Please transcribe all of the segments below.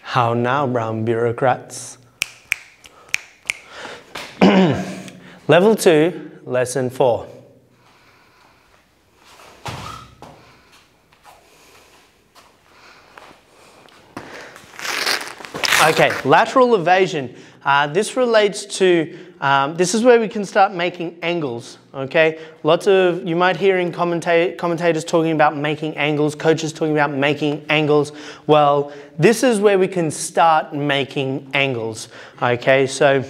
How now, brown bureaucrats? Level 2, lesson 4. Okay, lateral evasion. This relates to, this is where we can start making angles, okay? You might hear in commentators talking about making angles, coaches talking about making angles. Well, this is where we can start making angles, okay? So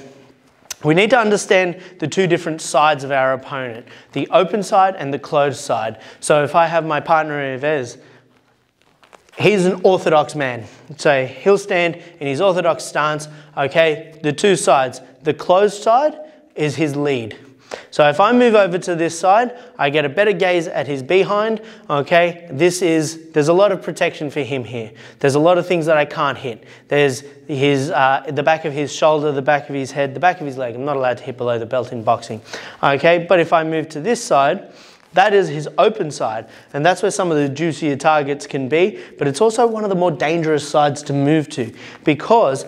we need to understand the two different sides of our opponent, the open side and the closed side. So if I have my partner Yves, he's an orthodox man, so he'll stand in his orthodox stance, okay? The two sides, the closed side is his lead. So if I move over to this side, I get a better gaze at his behind, okay? There's a lot of protection for him here. There's a lot of things that I can't hit. There's the back of his shoulder, the back of his head, the back of his leg. I'm not allowed to hit below the belt in boxing, okay? But if I move to this side, that is his open side, and that's where some of the juicier targets can be, but it's also one of the more dangerous sides to move to, because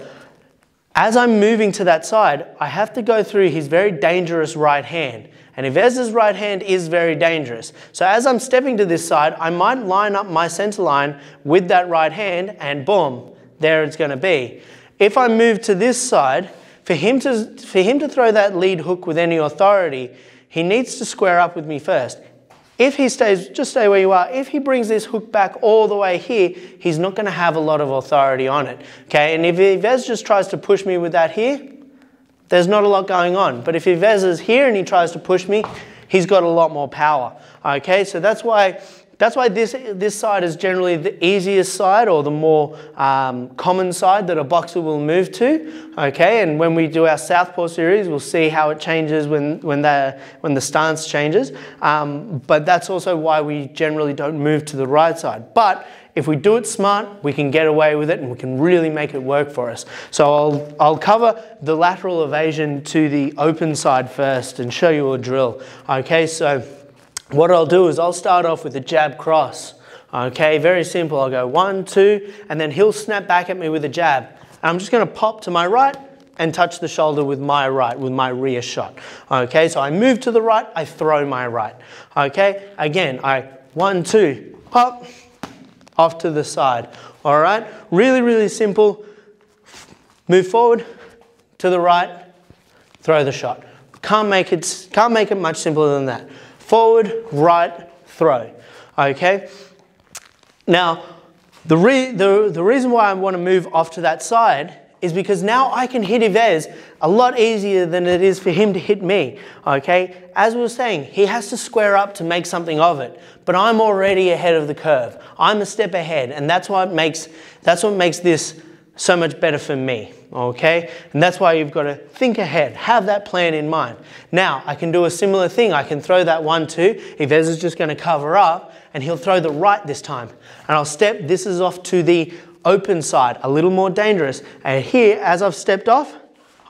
as I'm moving to that side, I have to go through his very dangerous right hand, and Yves's right hand is very dangerous. So as I'm stepping to this side, I might line up my center line with that right hand, and boom, there it's going to be. If I move to this side, for him to throw that lead hook with any authority, he needs to square up with me first. If he stays, just stay where you are, if he brings this hook back all the way here, he's not going to have a lot of authority on it, okay? And if Yves just tries to push me with that here, there's not a lot going on. But if Yves is here and he tries to push me, he's got a lot more power, okay? So that's why this side is generally the easiest side, or the more common side that a boxer will move to, okay? And when we do our southpaw series, we'll see how it changes when the stance changes. But that's also why we generally don't move to the right side. But if we do it smart, we can get away with it, and we can really make it work for us. So I'll cover the lateral evasion to the open side first and show you a drill, okay? So what I'll do is I'll start off with a jab cross, okay? Very simple. I'll go 1, 2, and then he'll snap back at me with a jab. And I'm just going to pop to my right and touch the shoulder with my right, with my rear shot, okay? So I move to the right, I throw my right, okay? Again, 1, 2, pop, off to the side, all right? Really, really simple. Move forward, to the right, throw the shot. Can't make it much simpler than that. Forward, right, throw, okay? Now, the reason why I want to move off to that side is because now I can hit Yves a lot easier than it is for him to hit me, okay? As we were saying, he has to square up to make something of it, but I'm already ahead of the curve. I'm a step ahead, and that's what makes this so much better for me, okay? And that's why you've got to think ahead, have that plan in mind. Now, I can do a similar thing. I can throw that 1, 2. Yves is just going to cover up, and he'll throw the right this time. And I'll step, this is off to the open side, a little more dangerous. And here, as I've stepped off,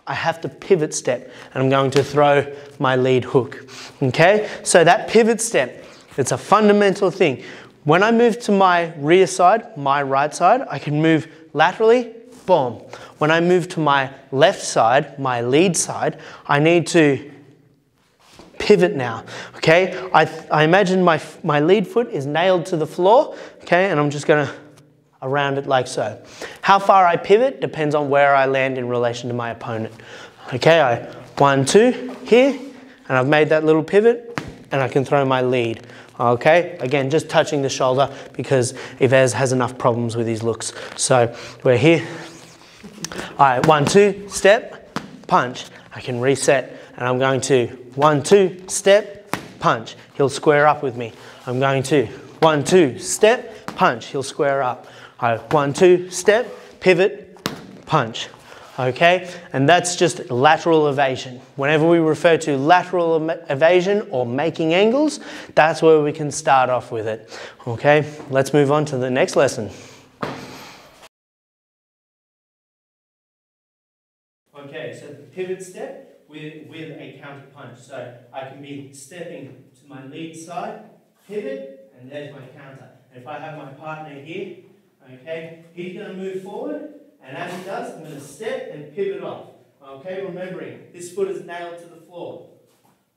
I have to pivot step, and I'm going to throw my lead hook, okay? So that pivot step, it's a fundamental thing. When I move to my rear side, my right side, I can move laterally, boom. When I move to my left side, my lead side, I need to pivot now, okay? I imagine my lead foot is nailed to the floor, okay? And I'm just gonna around it like so. How far I pivot depends on where I land in relation to my opponent. Okay, 1, 2 here, and I've made that little pivot, and I can throw my lead. Okay, again, just touching the shoulder because Yves has enough problems with his looks. So we're here. All right, 1, 2, step, punch. I can reset, and I'm going to 1, 2, step, punch. He'll square up with me. I'm going to 1, 2, step, punch. He'll square up. All right, 1, 2, step, pivot, punch. Okay, and that's just lateral evasion. Whenever we refer to lateral evasion or making angles, that's where we can start off with it. Okay, let's move on to the next lesson. Okay, so the pivot step with a counter punch. So I can be stepping to my lead side, pivot, and there's my counter. And if I have my partner here, okay, he's going to move forward, And as he does, I'm going to step and pivot off. Okay, remembering, this foot is nailed to the floor.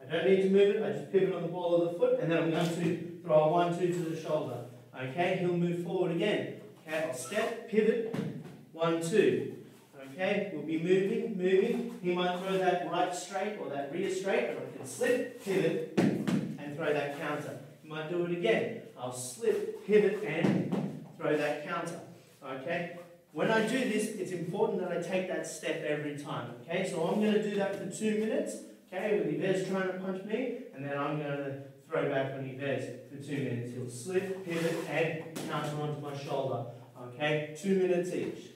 I don't need to move it, I just pivot on the ball of the foot, and then I'm going to throw a 1-2 to the shoulder. Okay, he'll move forward again. Okay, I'll step, pivot, 1-2. Okay, we'll be moving. He might throw that right straight or that rear straight, and I can slip, pivot, and throw that counter. He might do it again. I'll slip, pivot, and throw that counter. Okay, when I do this, it's important that I take that step every time. Okay, so I'm going to do that for 2 minutes. Okay, with Yves trying to punch me, and then I'm going to throw back on Yves for 2 minutes. He'll slip, pivot, and counter onto my shoulder. Okay, 2 minutes each.